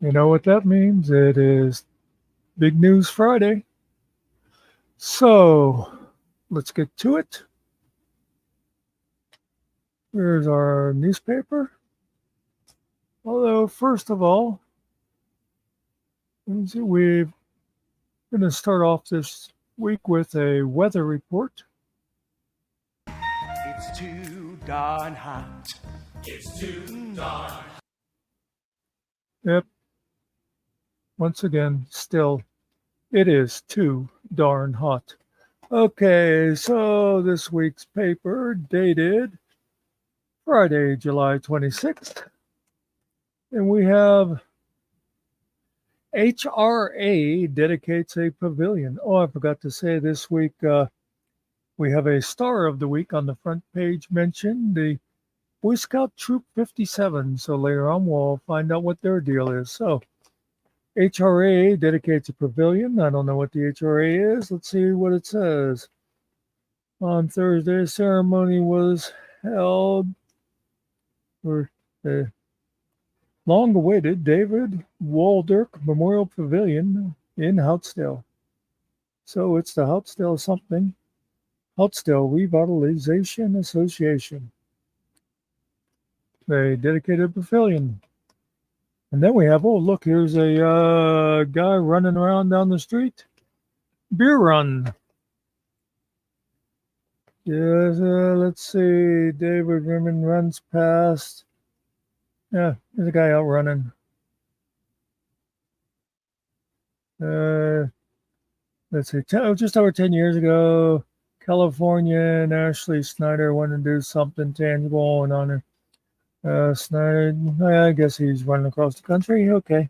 You know what that means? It is Big News Friday. So let's get to it. Here's our newspaper. Although, first of all, we're going to start off this week with a weather report. It's too darn hot. It's too darn. Yep, once again, still, it is too darn hot. Okay, so this week's paper dated Friday, July 26th. And we have HRA dedicates a pavilion. Oh, I forgot to say this week we have a star of the week on the front page mentioned, the Boy Scout Troop 57. So later on we'll find out what their deal is. So HRA dedicates a pavilion. I don't know what the HRA is. Let's see what it says. On Thursday, a ceremony was held for the long-awaited David Waldirk Memorial Pavilion in Houtzdale. So it's the Houtzdale something. Houtzdale Revitalization Association. They dedicated a pavilion. And then we have, oh, look, here's a guy running around down the street. Beer run. Yes, let's see. David Rimmon runs past. Yeah, there's a guy out running. Let's see. Just over 10 years ago, California and Ashley Snyder wanted to do something tangible and honor Snyder. I guess he's running across the country. Okay.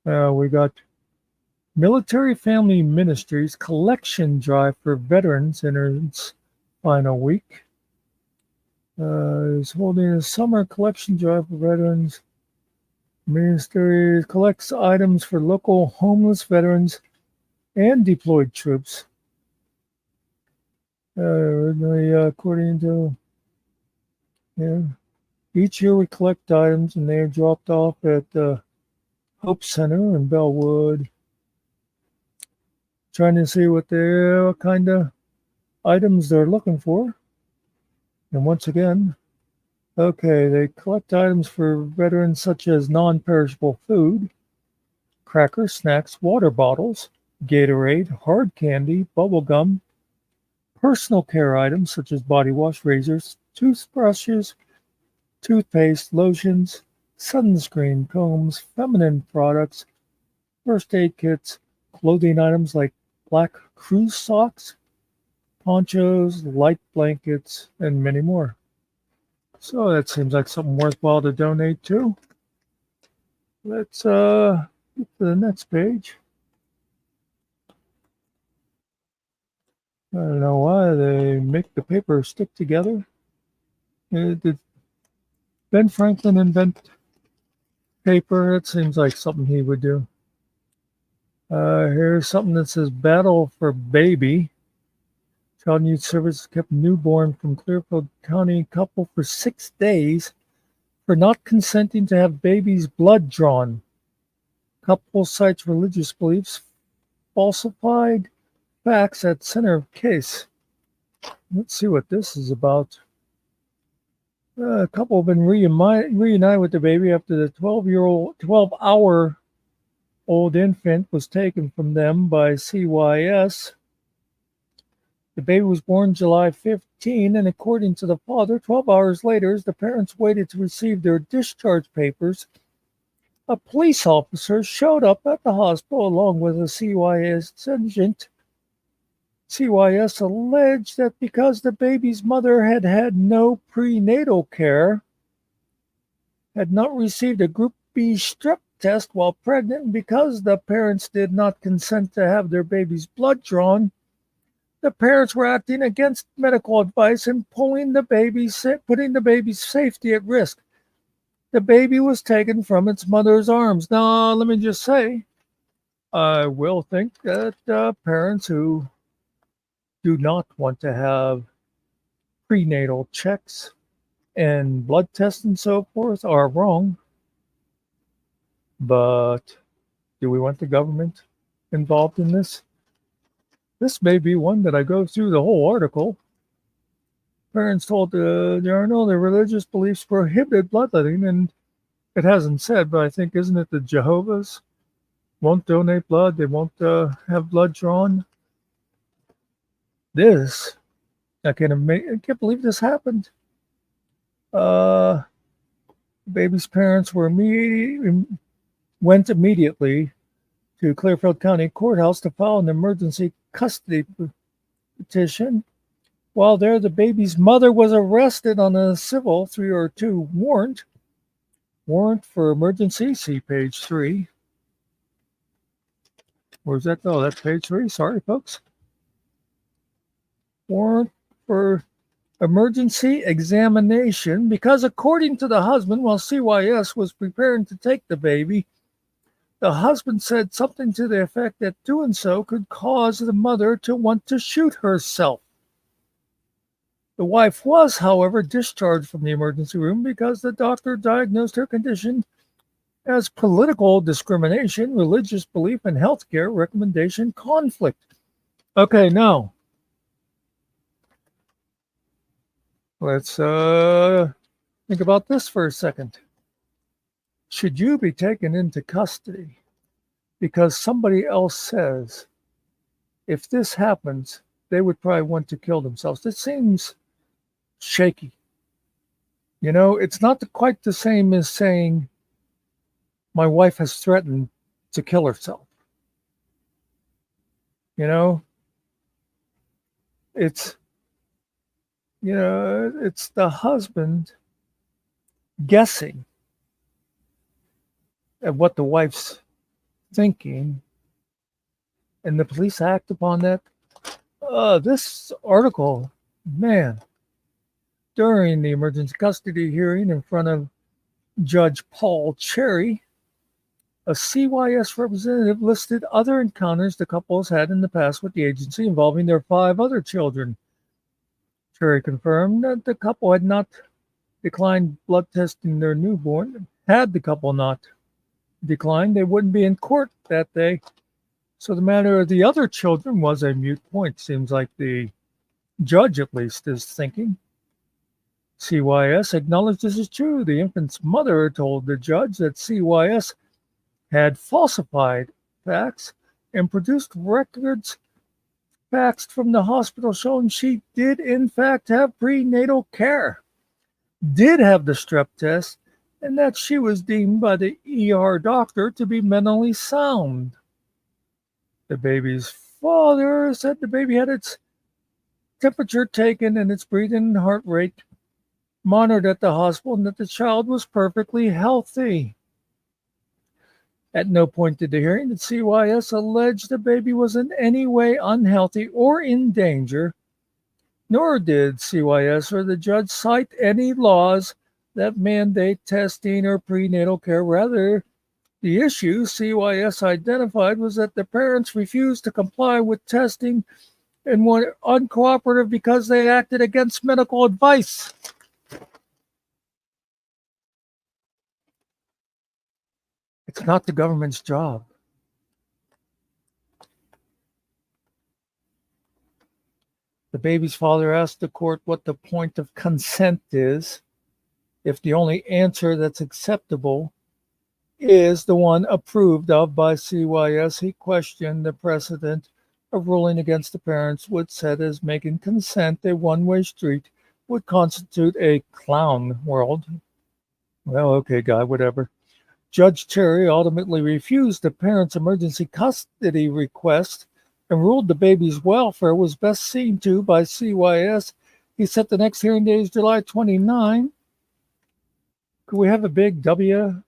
We got Military Family Ministries collection drive for veterans in its final week. Is holding a summer collection drive for veterans. Ministry collects items for local homeless veterans and deployed troops. According to each year we collect items and they are dropped off at the Hope Center in Bellwood. Trying to see what kind of items they're looking for. And once again, okay, they collect items for veterans such as non-perishable food, crackers, snacks, water bottles, Gatorade, hard candy, bubble gum, personal care items such as body wash, razors, toothbrushes, toothpaste, lotions, sunscreen, combs, feminine products, first aid kits, clothing items like black cruise socks, ponchos, light blankets, and many more. So that seems like something worthwhile to donate to. Let's get to the next page. I don't know why they make the paper stick together. Did Ben Franklin invent paper? It seems like something he would do. Here's something that says Battle for Baby. Child Youth Services kept newborn from Clearfield County couple for 6 days for not consenting to have baby's blood drawn. Couple cites religious beliefs, falsified facts at center of case. Let's see what this is about. A couple have been reunited with the baby after the 12-hour-old infant was taken from them by CYS. The baby was born July 15, and according to the father, 12 hours later, as the parents waited to receive their discharge papers, a police officer showed up at the hospital along with a CYS agent. CYS alleged that because the baby's mother had had no prenatal care, had not received a Group B strep test while pregnant, and because the parents did not consent to have their baby's blood drawn, the parents were acting against medical advice and putting the baby's safety at risk. The baby was taken from its mother's arms. Now, let me just say, I will think that parents who do not want to have prenatal checks and blood tests and so forth are wrong. But do we want the government involved in this? This may be one that I go through the whole article. Parents told the journal their religious beliefs prohibited bloodletting, and it hasn't said, but I think, isn't it the Jehovah's won't donate blood? They won't have blood drawn. This, I can't believe this happened. The baby's parents went immediately to Clearfield County Courthouse to file an emergency custody petition. While there, the baby's mother was arrested on a civil 302 warrant. Warrant for emergency, see page 3. Where's that? Oh, that's page 3. Sorry, folks. Warrant for emergency examination because, according to the husband, while CYS was preparing to take the baby, the husband said something to the effect that doing so could cause the mother to want to shoot herself. The wife was, however, discharged from the emergency room because the doctor diagnosed her condition as political discrimination, religious belief, and healthcare recommendation conflict. Okay, now let's think about this for a second. Should you be taken into custody because somebody else says if this happens, they would probably want to kill themselves? It seems shaky. You know, it's not quite the same as saying my wife has threatened to kill herself. You know, it's the husband guessing at what the wife's thinking, and the police act upon that. This article, man, during the emergency custody hearing in front of Judge Paul Cherry, a CYS representative listed other encounters the couples had in the past with the agency involving their 5 other children. Cherry confirmed that the couple had not declined blood testing their newborn. Had the couple not declined, they wouldn't be in court that day. So the matter of the other children was a moot point, seems like the judge at least is thinking. CYS acknowledged this is true. The infant's mother told the judge that CYS had falsified facts and produced records faxed from the hospital showing she did in fact have prenatal care, did have the strep test, and that she was deemed by the ER doctor to be mentally sound. The baby's father said the baby had its temperature taken and its breathing and heart rate monitored at the hospital, and that the child was perfectly healthy. At no point did the hearing did CYS allege the baby was in any way unhealthy or in danger, nor did CYS or the judge cite any laws that mandate testing or prenatal care. Rather, the issue CYS identified was that the parents refused to comply with testing and were uncooperative because they acted against medical advice. It's not the government's job. The baby's father asked the court what the point of consent is if the only answer that's acceptable is the one approved of by CYS. He questioned the precedent of ruling against the parents, which said as making consent a one-way street would constitute a clown world. Well, okay, guy, whatever. Judge Cherry ultimately refused the parents' emergency custody request and ruled the baby's welfare was best seen to by CYS. He set the next hearing date as July 29. Could we have a big WTF?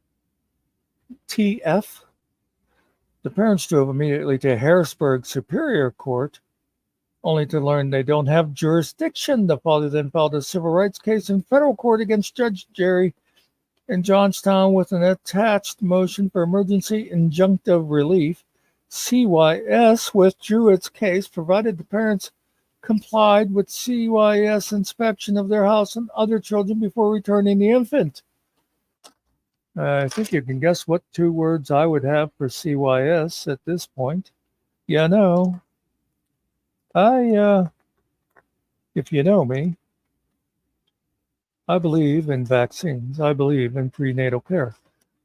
The parents drove immediately to Harrisburg Superior Court, only to learn they don't have jurisdiction. The father then filed a civil rights case in federal court against Judge Cherry in Johnstown with an attached motion for emergency injunctive relief. CYS withdrew its case, provided the parents complied with CYS inspection of their house and other children before returning the infant. I think you can guess what 2 words I would have for CYS at this point. You know, if you know me, I believe in vaccines. I believe in prenatal care.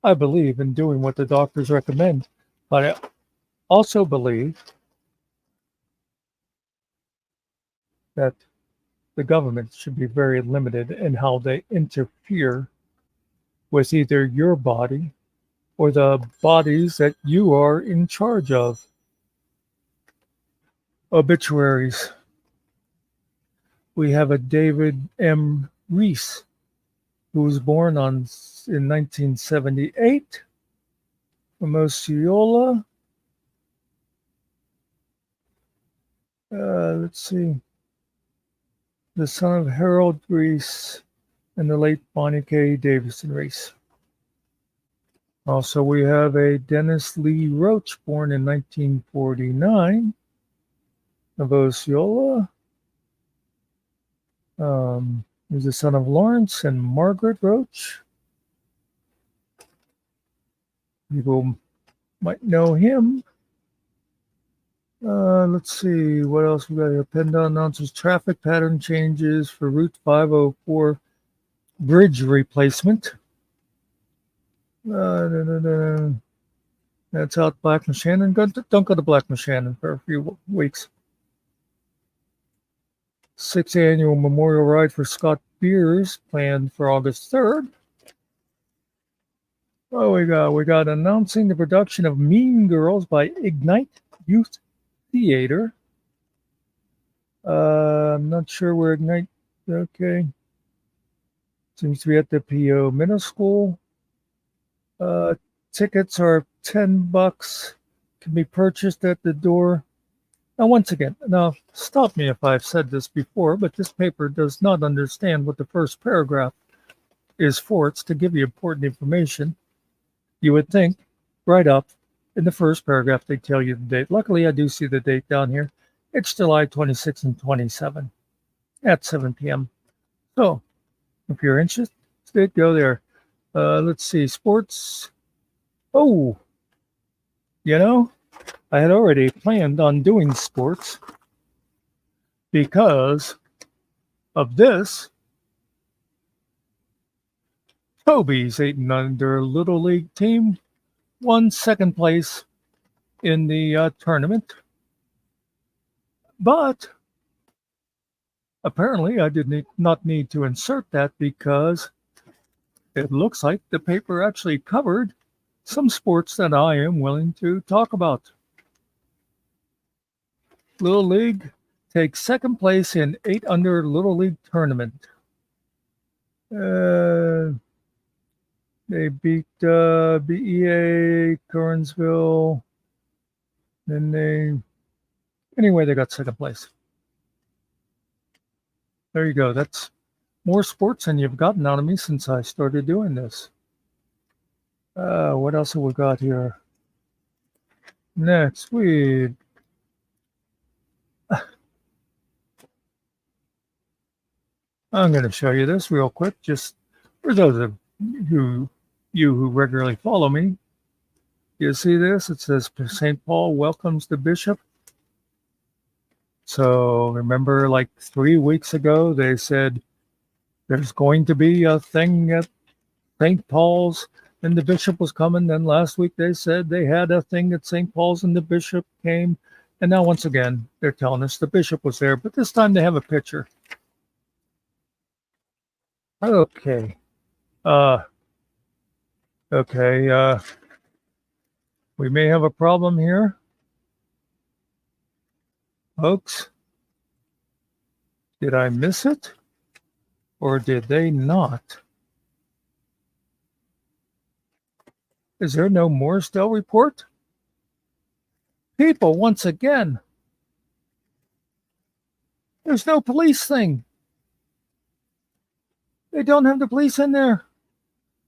I believe in doing what the doctors recommend. But I also believe that the government should be very limited in how they interfere with either your body or the bodies that you are in charge of. Obituaries. We have a David M. Reese, who was born in 1978 from Osceola. Let's see, the son of Harold Reese and the late Bonnie K. Davison Reese. Also, we have a Dennis Lee Roach, born in 1949 of Osceola. He's the son of Lawrence and Margaret Roach. People might know him. Let's see what else we got here. PennDOT announces traffic pattern changes for Route 504 bridge replacement. That's out Black and Shannon. Don't go to Black and Shannon for a few weeks. 6th annual memorial ride for Scott Beers planned for August 3rd. Oh, we got announcing the production of Mean Girls by Ignite Youth Theater. I'm not sure where Ignite. Okay, seems to be at the PO Middle School. Tickets are $10. Can be purchased at the door. Now, once again, stop me if I've said this before, but this paper does not understand what the first paragraph is for. It's to give you important information. You would think right up in the first paragraph they tell you the date. Luckily, I do see the date down here. It's July 26 and 27 at 7 p.m. So, if you're interested, go there. Let's see, sports. Oh, I had already planned on doing sports because of this. Toby's 8 and under Little League team won second place in the tournament. But apparently I did not need to insert that because it looks like the paper actually covered some sports that I am willing to talk about. Little League takes second place in 8 under Little League tournament. They beat BEA, Kernsville. Anyway, they got second place. There you go. That's more sports than you've gotten out of me since I started doing this. What else have we got here? Next, I'm going to show you this real quick, just for those of you who regularly follow me. You see this? It says St. Paul welcomes the bishop. So remember, like 3 weeks ago, they said there's going to be a thing at St. Paul's and the bishop was coming. Then last week they said they had a thing at St. Paul's and the bishop came. And now once again, they're telling us the bishop was there, but this time they have a picture. Okay. We may have a problem here. Folks, did I miss it? Or did they not? Is there no Mooresdale report? People, once again, there's no police thing. They don't have the police in there.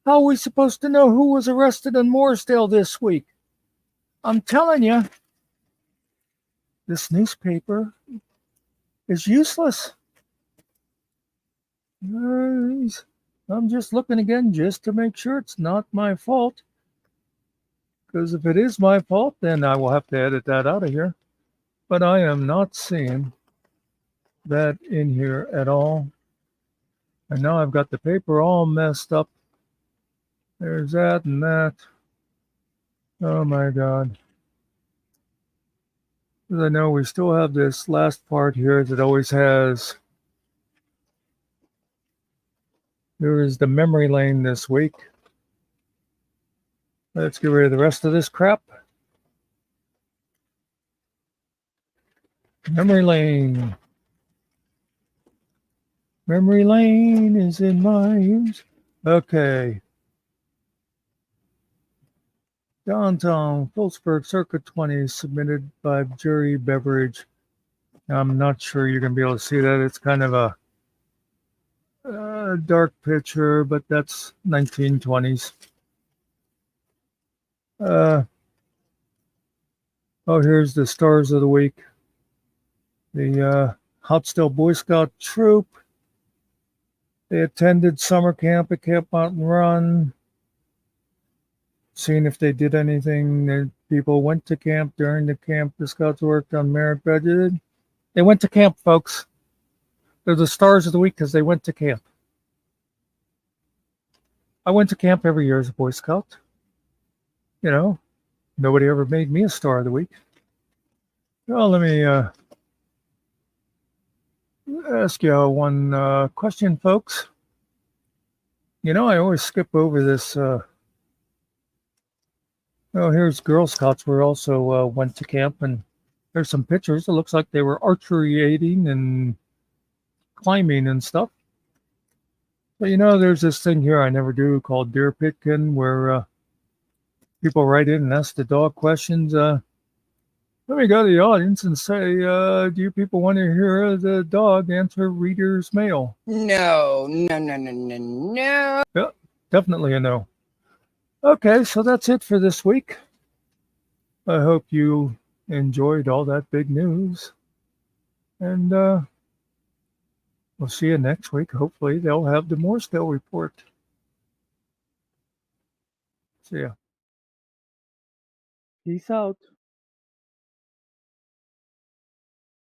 How are we supposed to know who was arrested in Mooresdale this week? I'm telling you, this newspaper is useless. I'm just looking again just to make sure it's not my fault. Because if it is my fault, then I will have to edit that out of here. But I am not seeing that in here at all. And now I've got the paper all messed up. There's that and that. Oh my God. As I know we still have this last part here that always has. There is the memory lane this week. Let's get rid of the rest of this crap. Memory lane. Memory lane is in my ears. Okay. Downtown Phillipsburg Circuit 20 submitted by Jerry Beveridge. I'm not sure you're going to be able to see that. It's kind of a dark picture, but that's 1920s. Oh, here's the stars of the week. The Hopsdale Boy Scout Troop. They attended summer camp at Camp Mountain Run. Seeing if they did anything. The people went to camp during the camp. The Scouts worked on merit budget. They went to camp, folks. They're the stars of the week because they went to camp. I went to camp every year as a Boy Scout. You know, nobody ever made me a star of the week. Well, let me ask you one question, folks. You know, I always skip over this. Oh, here's Girl Scouts. We also went to camp, and there's some pictures. It looks like they were archery-aiding and climbing and stuff. But you know, there's this thing here I never do called Deer Pitkin, where people write in and ask the dog questions. Let me go to the audience and say, do you people want to hear the dog answer reader's mail? No. Yeah, definitely a no. Okay, so that's it for this week. I hope you enjoyed all that big news. And we'll see you next week. Hopefully they'll have the Mooresdale report. See ya. Peace out.